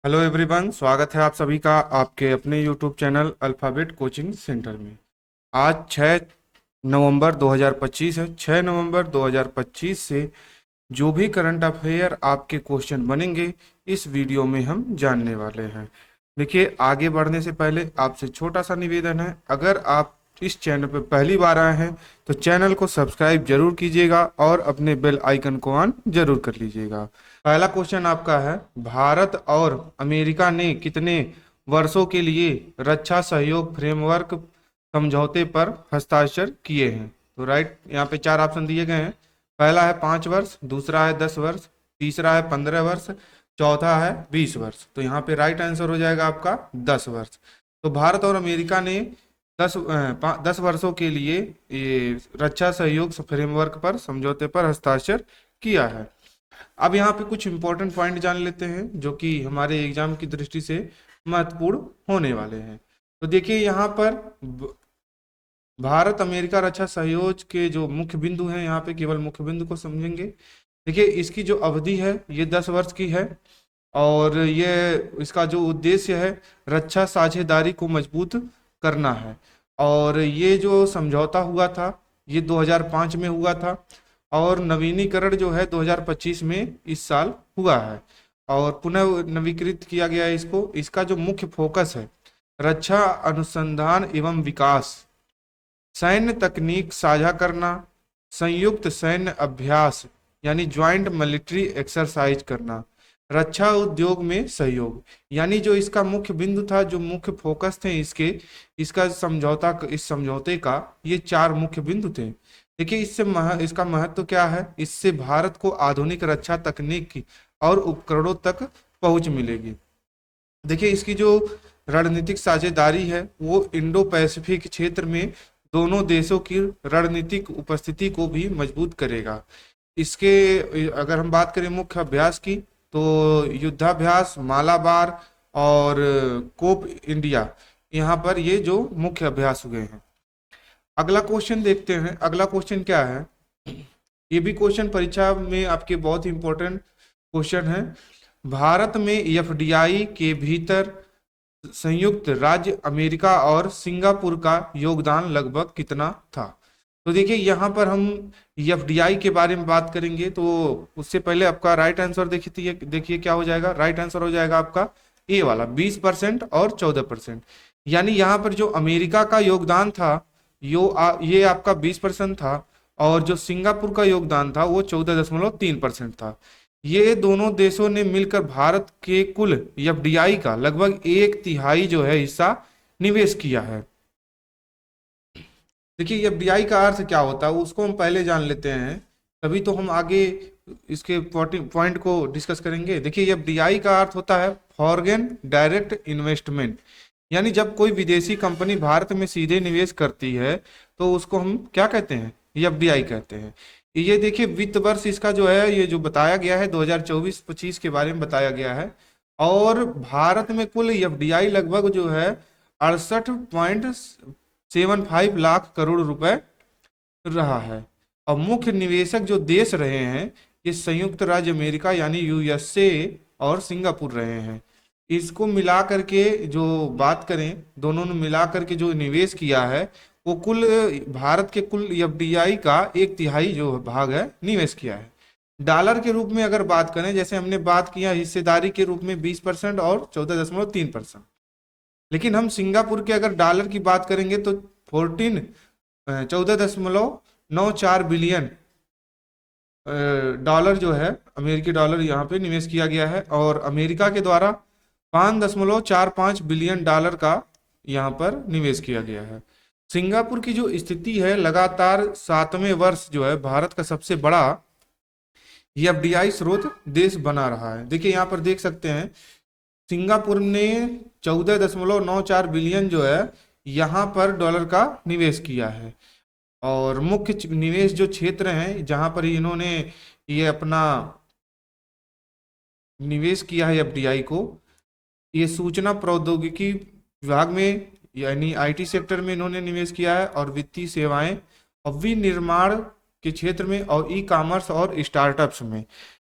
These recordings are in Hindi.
हेलो एवरीवन, स्वागत है आप सभी का आपके अपने YouTube channel alphabet coaching centre में। आज 6 नवंबर 2025 है। 6 नवंबर 2025 से जो भी करंट अफेयर आपके क्वेश्चन बनेंगे इस वीडियो में हम जानने वाले हैं। देखिए, आगे बढ़ने से पहले आपसे छोटा सा निवेदन है, अगर आप इस चैनल पर पहली बार आए हैं तो चैनल को सब्सक्राइब जरूर कीजिएगा और अपने बेल आइकन को ऑन जरूर कर लीजिएगा। पहला क्वेश्चन आपका है, भारत और अमेरिका ने कितने वर्षों के लिए रक्षा सहयोग फ्रेमवर्क समझौते पर हस्ताक्षर किए हैं? तो राइट, यहाँ पे चार ऑप्शन दिए गए हैं। पहला है 5 वर्ष, दूसरा है 10 वर्ष, तीसरा है 15 वर्ष, चौथा है 20 वर्ष। तो यहाँ पे राइट आंसर हो जाएगा आपका 10 वर्ष। तो भारत और अमेरिका ने 10 वर्षों के लिए ये रक्षा सहयोग फ्रेमवर्क पर समझौते पर हस्ताक्षर किया है। अब यहाँ पे कुछ इंपॉर्टेंट पॉइंट जान लेते हैं जो कि हमारे एग्जाम की दृष्टि से महत्वपूर्ण होने वाले हैं। तो देखिए, यहाँ पर भारत अमेरिका रक्षा सहयोग के जो मुख्य बिंदु हैं, यहाँ पे केवल मुख्य बिंदु को समझेंगे। देखिए, इसकी जो अवधि है ये 10 वर्ष की है और ये इसका जो उद्देश्य है रक्षा साझेदारी को मजबूत करना है। और ये जो समझौता हुआ था ये 2005 में हुआ था और नवीनीकरण जो है 2025 में इस साल हुआ है और पुनः नवीकृत किया गया है इसको। इसका जो मुख्य फोकस है रक्षा अनुसंधान एवं विकास, सैन्य तकनीक साझा करना, संयुक्त सैन्य अभ्यास यानी ज्वाइंट मिलिट्री एक्सरसाइज करना, रक्षा उद्योग में सहयोग। यानी जो इसका मुख्य बिंदु था, जो मुख्य फोकस थे इसका समझौता, इस समझौते का ये चार मुख्य बिंदु थे। देखिए, इसका महत्व क्या है? इससे भारत को आधुनिक रक्षा तकनीक की और उपकरणों तक पहुंच मिलेगी। देखिए, इसकी जो रणनीतिक साझेदारी है वो इंडो पैसिफिक क्षेत्र में दोनों देशों की रणनीतिक उपस्थिति को भी मजबूत करेगा। इसके अगर हम बात करें मुख्य अभ्यास की तो युद्धाभ्यास मालाबार और कोप इंडिया, यहाँ पर ये जो मुख्य अभ्यास हुए हैं। अगला क्वेश्चन देखते हैं। अगला क्वेश्चन क्या है? ये भी क्वेश्चन परीक्षा में आपके बहुत ही इंपॉर्टेंट क्वेश्चन है। भारत में एफडीआई के भीतर संयुक्त राज्य अमेरिका और सिंगापुर का योगदान लगभग कितना था? तो देखिए, यहाँ पर हम एफडीआई के बारे में बात करेंगे तो उससे पहले आपका राइट आंसर देखिए क्या हो जाएगा। राइट आंसर हो जाएगा आपका ए वाला 20% और 14%। यानी यहाँ पर जो अमेरिका का योगदान था ये आपका 20% था और जो सिंगापुर का योगदान था वो 14.3% था। ये दोनों देशों ने मिलकर भारत के कुल एफडीआई का लगभग 1/3 जो है हिस्सा निवेश किया है। देखिए, एफडीआई का अर्थ क्या होता है उसको हम पहले जान लेते हैं, तभी तो हम आगे इसके पॉइंट को डिस्कस करेंगे। देखिए, एफडीआई का अर्थ होता है फॉरेन डायरेक्ट इन्वेस्टमेंट। यानी जब कोई विदेशी कंपनी भारत में सीधे निवेश करती है तो उसको हम क्या कहते हैं? एफडीआई कहते हैं। ये देखिए, वित्त वर्ष इसका जो है ये जो बताया गया है 2024-25 के बारे में बताया गया है और भारत में कुल एफडीआई लगभग जो है 68.75 लाख करोड़ रुपए रहा है। और मुख्य निवेशक जो देश रहे हैं ये संयुक्त राज्य अमेरिका यानी यूएसए और सिंगापुर रहे हैं। इसको मिला करके जो बात करें, दोनों ने मिला करके जो निवेश किया है वो कुल भारत के कुल एफडीआई का 1/3 जो भाग है निवेश किया है। डॉलर के रूप में अगर बात करें, जैसे हमने बात किया हिस्सेदारी के रूप में 20% और 14.3%, लेकिन हम सिंगापुर के अगर डॉलर की बात करेंगे तो 14.94 बिलियन डॉलर जो है अमेरिकी डॉलर यहाँ पे निवेश किया गया है और अमेरिका के द्वारा 5.45 बिलियन डॉलर का यहाँ पर निवेश किया गया है। सिंगापुर की जो स्थिति है, लगातार 7वें वर्ष जो है भारत का सबसे बड़ा एफडीआई स्रोत देश बना रहा है। देखिए, यहाँ पर देख सकते हैं सिंगापुर ने 14.94 बिलियन जो है यहाँ पर डॉलर का निवेश किया है और मुख्य निवेश जो क्षेत्र हैं जहाँ पर इन्होंने ये अपना निवेश किया है एफडीआई को, ये सूचना प्रौद्योगिकी विभाग में यानी आईटी सेक्टर में इन्होंने निवेश किया है और वित्तीय सेवाएं और विनिर्माण के क्षेत्र में और ई कॉमर्स और स्टार्टअप्स में।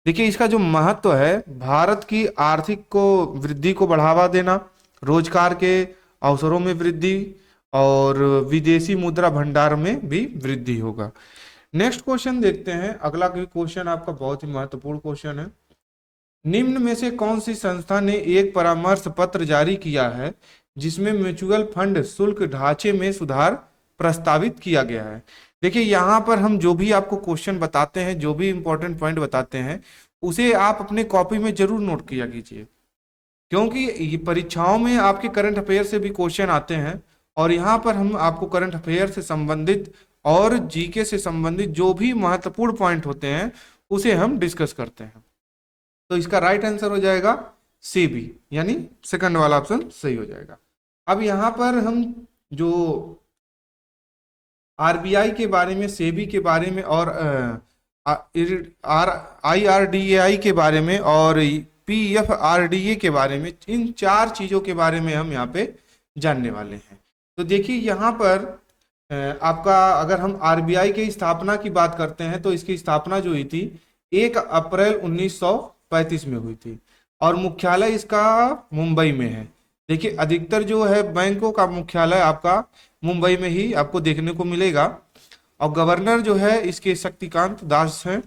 देखिए इसका जो महत्व है, भारत की आर्थिक को वृद्धि को बढ़ावा देना, रोजगार के अवसरों में वृद्धि और विदेशी मुद्रा भंडार में भी वृद्धि होगा। नेक्स्ट क्वेश्चन देखते हैं। अगला क्वेश्चन आपका बहुत ही महत्वपूर्ण क्वेश्चन है। निम्न में से कौन सी संस्था ने एक परामर्श पत्र जारी किया है जिसमें म्यूचुअल फंड शुल्क ढांचे में सुधार प्रस्तावित किया गया है? देखिए यहाँ पर हम जो भी आपको क्वेश्चन बताते हैं, जो भी इंपॉर्टेंट पॉइंट बताते हैं, उसे आप अपने कॉपी में जरूर नोट किया कीजिए, क्योंकि ये परीक्षाओं में आपके करंट अफेयर से भी क्वेश्चन आते हैं और यहाँ पर हम आपको करंट अफेयर से संबंधित और जीके से संबंधित जो भी महत्वपूर्ण पॉइंट होते हैं उसे हम डिस्कस करते हैं। तो इसका राइट आंसर हो जाएगा सी बी, यानी सेकंड वाला ऑप्शन सही हो जाएगा। अब यहाँ पर हम जो आरबीआई के बारे में, सेबी के बारे में और IRDAI के बारे में और PFRDA के बारे में, इन चार चीजों के बारे में हम यहाँ पे जानने वाले हैं। तो देखिए यहाँ पर आपका अगर हम आरबीआई की स्थापना की बात करते हैं तो इसकी स्थापना जो हुई थी 1 अप्रैल 1935 में हुई थी और मुख्यालय इसका मुंबई में है। देखिए अधिकतर जो है बैंकों का मुख्यालय आपका मुंबई में ही आपको देखने को मिलेगा और गवर्नर जो है इसके शक्तिकांत दास हैं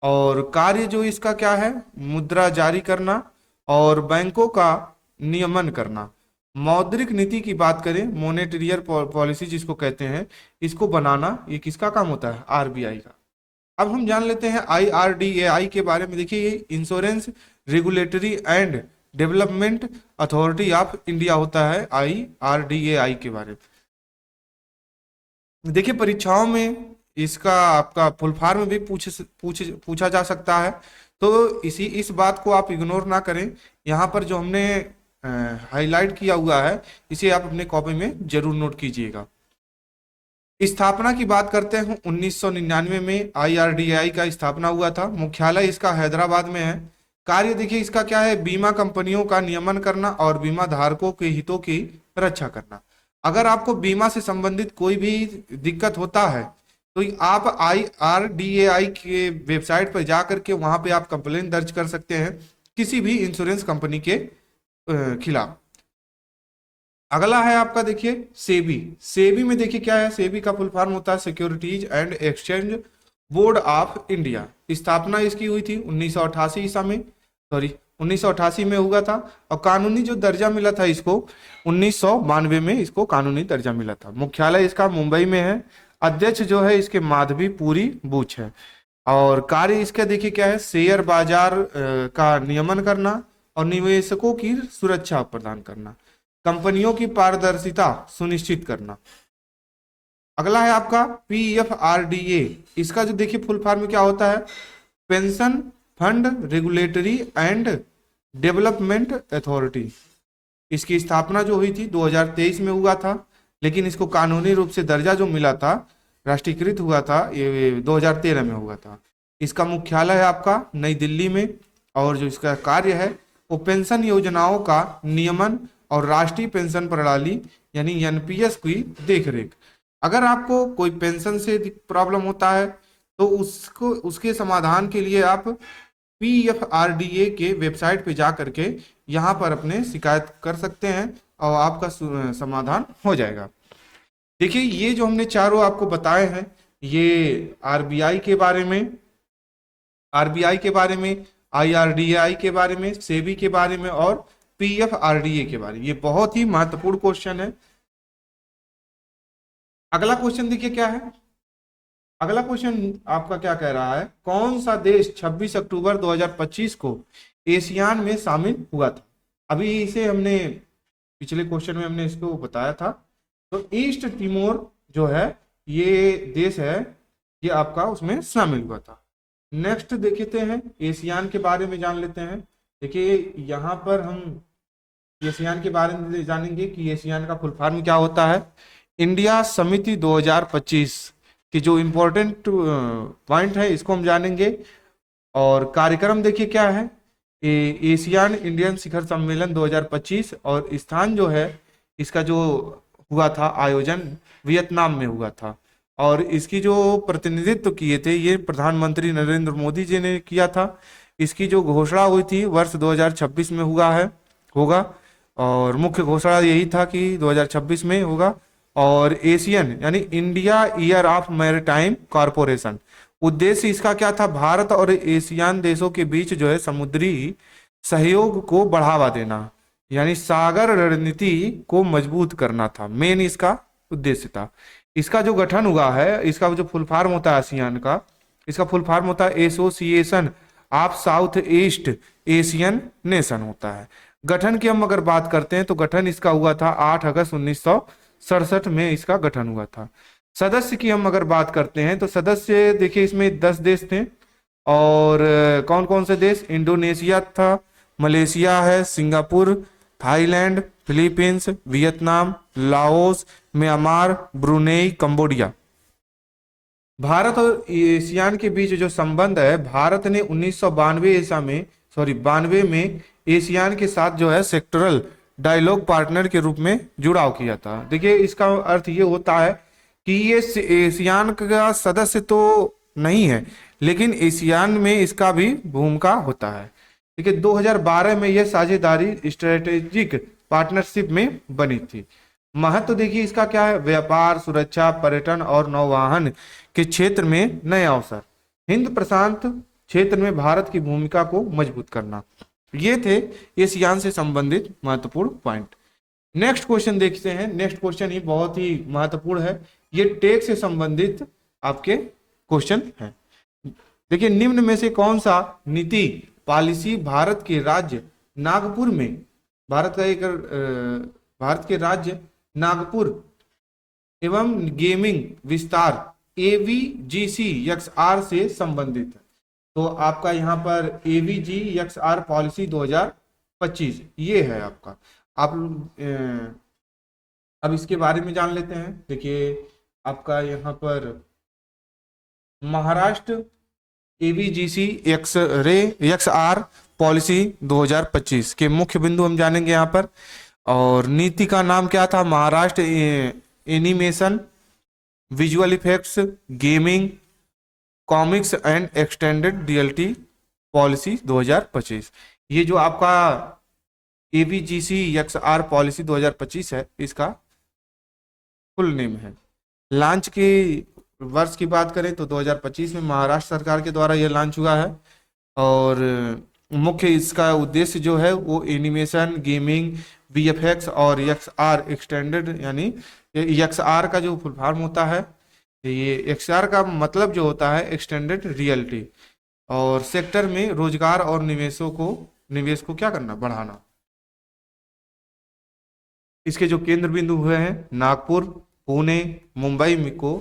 और कार्य जो इसका क्या है, मुद्रा जारी करना और बैंकों का नियमन करना। मौद्रिक नीति की बात करें, मॉनेटरियल पॉलिसी जिसको कहते हैं, इसको बनाना ये किसका काम होता है, आरबीआई का। अब हम जान लेते हैं IRDAI के बारे में। देखिए ये insurance regulatory and development authority of India होता है IRDAI के बारे में। देखिए परीक्षाओं में इसका आपका फुल फॉर्म भी पूछा जा सकता है, तो इस बात को आप इग्नोर ना करें। यहाँ पर जो हमने हाईलाइट किया हुआ है इसे आप अपने कॉपी में जरूर नोट कीजिएगा। स्थापना की बात करते हैं, 1999 में IRDAI का स्थापना हुआ था। मुख्यालय इसका हैदराबाद में है। कार्य देखिए इसका क्या है, बीमा कंपनियों का नियमन करना और बीमा धारकों के हितों की रक्षा करना। अगर आपको बीमा से संबंधित कोई भी दिक्कत होता है तो आप IRDAI के वेबसाइट पर जा करके वहां पे आप कंप्लेन दर्ज कर सकते हैं किसी भी इंश्योरेंस कंपनी के खिलाफ। अगला है आपका देखिए सेबी। सेबी में देखिए क्या है, सेबी का फुल फॉर्म होता है securities and exchange board of India. स्थापना इसकी हुई थी 1988 ईसा में, 1988 में हुआ था और कानूनी जो दर्जा मिला था इसको 1992 में इसको कानूनी दर्जा मिला था। मुख्यालय इसका मुंबई में है। अध्यक्ष जो है इसके माधवी पुरी बुच है और कार्य इसका देखिए क्या है, शेयर बाजार का नियमन करना और निवेशकों की सुरक्षा प्रदान करना, कंपनियों की पारदर्शिता सुनिश्चित करना। अगला है आपका PFRDA। इसका जो देखिए फुल फॉर्म क्या होता है, pension fund regulatory and development authority. इसकी स्थापना जो हुई थी 2023 में हुआ था, लेकिन इसको कानूनी रूप से दर्जा जो मिला था, राष्ट्रीयकृत हुआ था, ये 2013 में हुआ था। इसका मुख्यालय है आपका नई दिल्ली में और जो इसका कार्य है वो पेंशन योजनाओं का नियमन और राष्ट्रीय पेंशन प्रणाली यानी NPS की देखरेख। अगर आपको कोई पेंशन से प्रॉब्लम होता है तो उसके समाधान के लिए आप PFRDA के वेबसाइट पे जा करके यहाँ पर अपने शिकायत कर सकते हैं और आपका समाधान हो जाएगा। देखिए ये जो हमने चारों आपको बताए हैं, ये आरबीआई के बारे में, IRDAI के बारे में, सेबी के बारे में और PFRDA के बारे में। ये बहुत ही महत्वपूर्ण क्वेश्चन है। अगला क्वेश्चन देखिए क्या है। अगला क्वेश्चन आपका क्या कह रहा है, कौन सा देश 26 अक्टूबर 2025 को एशियान में शामिल हुआ था? अभी इसे हमने पिछले क्वेश्चन में हमने इसको बताया था। तो ईस्ट तिमोर जो है ये देश है, ये आपका उसमें शामिल हुआ था। नेक्स्ट देखते हैं, एशियान के बारे में जान लेते हैं। देखिए यहाँ पर हम एशियान के बारे में जानेंगे कि एशियान का फुल फॉर्म क्या होता है। इंडिया समिति 2025 की जो इम्पोर्टेंट पॉइंट है इसको हम जानेंगे और कार्यक्रम देखिए क्या है, एशियान इंडियन शिखर सम्मेलन 2025 और स्थान जो है इसका जो हुआ था आयोजन वियतनाम में हुआ था और इसकी जो प्रतिनिधित्व किए थे ये प्रधानमंत्री नरेंद्र मोदी जी ने किया था। इसकी जो घोषणा हुई थी वर्ष 2026 में हुआ है, होगा। और मुख्य घोषणा यही था कि 2026 में होगा। और एशियन यानी India year of maritime corporation, उद्देश्य इसका क्या था, भारत और एशियान देशों के बीच जो है समुद्री सहयोग को बढ़ावा देना, यानी सागर रणनीति को मजबूत करना था, मेन इसका उद्देश्य था। इसका जो गठन हुआ है, इसका जो फुल फॉर्म होता है आसियान का, इसका फुल फॉर्म होता है association of south east Asian nation होता है। गठन की हम अगर बात करते हैं तो गठन इसका हुआ था 8 अगस्त 1967 में इसका गठन हुआ था। सदस्य की हम अगर बात करते हैं तो सदस्य देखिए इसमें 10 देश थे। और कौन कौन से देश, इंडोनेशिया था, मलेशिया है, Singapore, Thailand, Philippines, Vietnam, Laos, Myanmar, Brunei, Cambodia. Bharat और एशियान के बीच जो संबंध है, भारत ने 1992 ईसा में, सॉरी 92 में एशियान के साथ जो है सेक्टरल डायलॉग पार्टनर के रूप में जुड़ाव किया था। देखिए इसका अर्थ ये होता है कि ये एशियान का सदस्य तो नहीं है, लेकिन एशियान में इसका भी भूमिका होता है। देखिए 2012 में यह साझेदारी स्ट्रेटेजिक पार्टनरशिप में बनी थी। महत्व देखिए इसका क्या है, व्यापार, सुरक्षा, पर्यटन और नौवहन के क्षेत्र में नए अवसर, हिंद प्रशांत क्षेत्र में भारत की भूमिका को मजबूत करना। ये थे एशियान से संबंधित महत्वपूर्ण पॉइंट। नेक्स्ट क्वेश्चन देखते हैं। नेक्स्ट क्वेश्चन ही बहुत ही महत्वपूर्ण है, ये टैक्स से संबंधित आपके क्वेश्चन है। देखिए निम्न में से कौन सा नीति पॉलिसी भारत के राज्य नागपुर में, भारत का एक भारत के राज्य नागपुर एवं गेमिंग विस्तार AVGC-XR से संबंधित है। तो आपका यहाँ पर AVG-XR पॉलिसी 2025 ये है आपका। आप अब इसके बारे में जान लेते हैं। देखिए आपका यहाँ पर महाराष्ट्र AVGC XR पॉलिसी 2025 के मुख्य बिंदु हम जानेंगे यहाँ पर। और नीति का नाम क्या था, Maharashtra animation, visual effects, gaming, comics and extended reality policy 2025। ये जो आपका AVGC-XR पॉलिसी 2025 है, इसका फुल नेम है। लॉन्च की वर्ष की बात करें तो 2025 में महाराष्ट्र सरकार के द्वारा यह लॉन्च हुआ है। और मुख्य इसका उद्देश्य जो है वो एनिमेशन, गेमिंग, VFX और XR एक्सटेंडेड, यानी XR का जो फुल फॉर्म होता है, ये XR का मतलब जो होता है एक्सटेंडेड रियलिटी, और सेक्टर में रोजगार और निवेश को क्या करना, बढ़ाना। इसके जो केंद्र बिंदु हुए हैं नागपुर, पुणे, मुंबई में को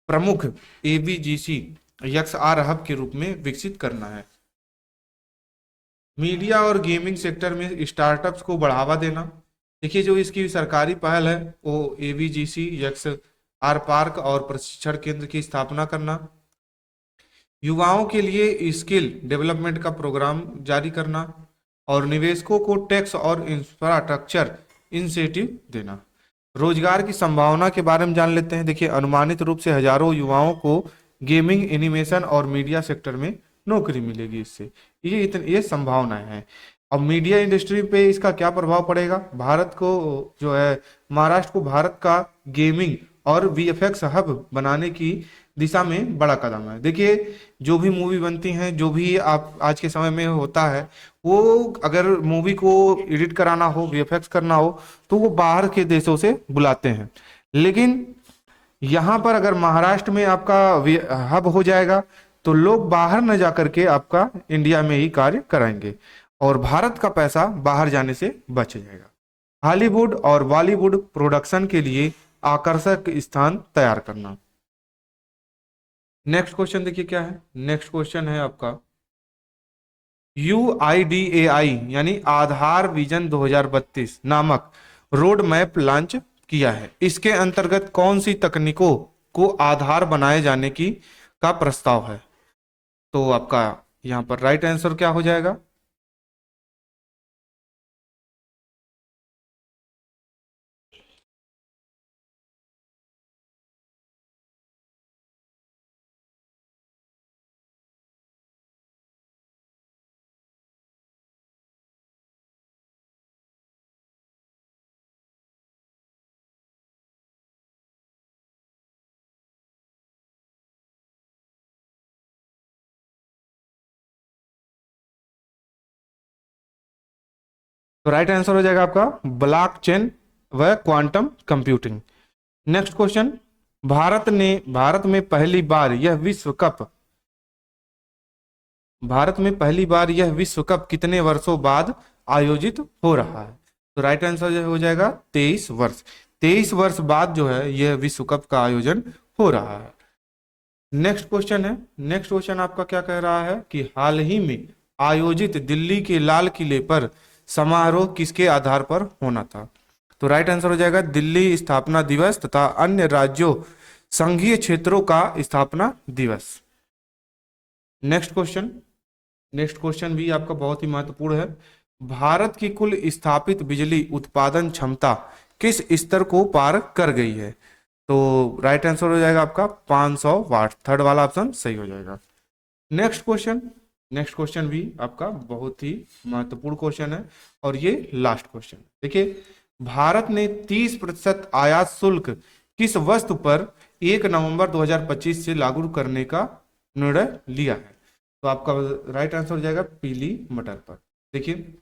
प्रमुख AVGC-XR हब के रूप में विकसित करना है। मीडिया और गेमिंग सेक्टर में स्टार्टअप्स को बढ़ावा देना। देखिए जो इसकी सरकारी पहल है वो AVGC-XR पार्क और प्रशिक्षण केंद्र की स्थापना करना। युवाओं के लिए स्किल डेवलपमेंट का प्रोग्राम जारी करना। और निवेशकों को टैक्स और इंफ्रास्ट्रक्चर इंसेंटिव देना। रोजगार की संभावना के बारे में जान लेते हैं। देखिए अनुमानित रूप से हजारों युवाओं को गेमिंग, एनिमेशन और मीडिया सेक्टर में नौकरी मिलेगी इससे, ये संभावनाएं हैं। अब मीडिया इंडस्ट्री पे इसका क्या प्रभाव पड़ेगा, भारत को जो है, महाराष्ट्र को भारत का गेमिंग और VFX हब बनाने की दिशा में बड़ा कदम है। देखिए जो भी मूवी बनती हैं, जो भी आप आज के समय में होता है, वो अगर मूवी को एडिट कराना हो, VFX करना हो, तो वो बाहर के देशों से बुलाते हैं। लेकिन यहाँ पर अगर महाराष्ट्र में आपका हब हो जाएगा तो लोग बाहर न जा करके आपका इंडिया में ही कार्य कराएंगे और भारत का पैसा बाहर जाने से बच जाएगा। हॉलीवुड और बॉलीवुड प्रोडक्शन के लिए आकर्षक स्थान तैयार करना। नेक्स्ट क्वेश्चन देखिए क्या है। नेक्स्ट क्वेश्चन है आपका UIDAI यानी आधार विजन 2032 नामक रोड मैप लॉन्च किया है। इसके अंतर्गत कौन सी तकनीकों को आधार बनाए जाने की का प्रस्ताव है। तो आपका यहाँ पर राइट आंसर क्या हो जाएगा, तो राइट आंसर हो जाएगा आपका ब्लॉकचेन व quantum computing. Next question, Bharat में पहली बार यह विश्व कप भारत में पहली बार यह विश्व कप कितने वर्षों बाद आयोजित हो रहा है? तो राइट आंसर जो हो जाएगा 23 वर्ष। 23 वर्ष बाद जो है यह विश्व कप का आयोजन हो रहा है। नेक्स्ट क्वेश्चन है, नेक्स्ट क्वेश्चन आपका क्या कह रहा है कि हाल ही में आयोजित दिल्ली के लाल किले पर समारोह किसके आधार पर होना था? तो राइट आंसर हो जाएगा दिल्ली स्थापना दिवस तथा अन्य राज्यों संघीय क्षेत्रों का स्थापना दिवस। नेक्स्ट क्वेश्चन, नेक्स्ट क्वेश्चन भी आपका बहुत ही महत्वपूर्ण है। भारत की कुल स्थापित बिजली उत्पादन क्षमता किस स्तर को पार कर गई है? तो राइट आंसर हो जाएगा आपका 500 वाट। थर्ड वाला ऑप्शन सही हो जाएगा। नेक्स्ट क्वेश्चन, नेक्स्ट क्वेश्चन भी आपका बहुत ही महत्वपूर्ण क्वेश्चन है और ये लास्ट क्वेश्चन। देखिए, भारत ने 30% आयात शुल्क किस वस्तु पर 1 नवंबर 2025 से लागू करने का निर्णय लिया है? तो आपका राइट आंसर हो जाएगा पीली मटर पर। देखिए,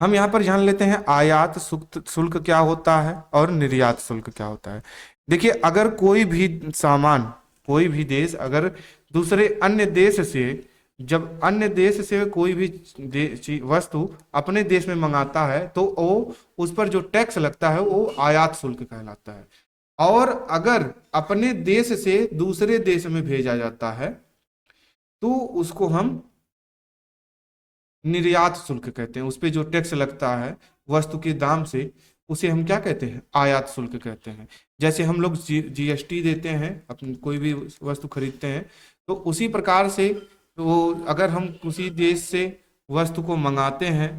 हम यहाँ पर जान लेते हैं आयात शुल्क क्या होता है और निर्यात शुल्क क्या होता है। देखिए, अगर कोई भी सामान, कोई भी देश अगर दूसरे अन्य देश से, जब अन्य देश से कोई भी वस्तु अपने देश में मंगाता है तो वो उस पर जो टैक्स लगता है वो आयात शुल्क कहलाता है। और अगर अपने देश से दूसरे देश में भेजा जाता है तो उसको हम निर्यात शुल्क कहते हैं। उस पर जो टैक्स लगता है वस्तु के दाम से, उसे हम क्या कहते हैं? आयात शुल्क कहते हैं। जैसे हम लोग जीएसटी देते हैं अपनी कोई भी वस्तु खरीदते हैं, तो उसी प्रकार से तो अगर हम किसी देश से वस्तु को मंगाते हैं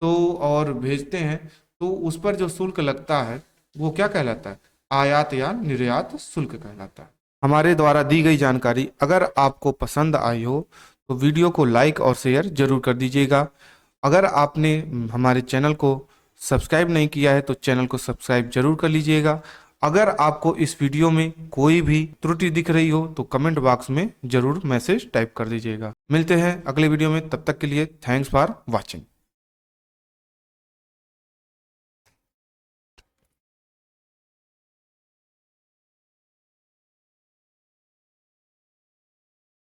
तो और भेजते हैं तो उस पर जो शुल्क लगता है वो क्या कहलाता है? आयात या निर्यात शुल्क कहलाता है। हमारे द्वारा दी गई जानकारी अगर आपको पसंद आई हो तो वीडियो को लाइक और शेयर जरूर कर दीजिएगा। अगर आपने हमारे चैनल को सब्सक्राइब नहीं किया है तो चैनल को सब्सक्राइब जरूर कर लीजिएगा। अगर आपको इस वीडियो में कोई भी त्रुटि दिख रही हो तो कमेंट बॉक्स में जरूर मैसेज टाइप कर दीजिएगा। मिलते हैं अगले वीडियो में, तब तक के लिए थैंक्स फॉर वॉचिंग।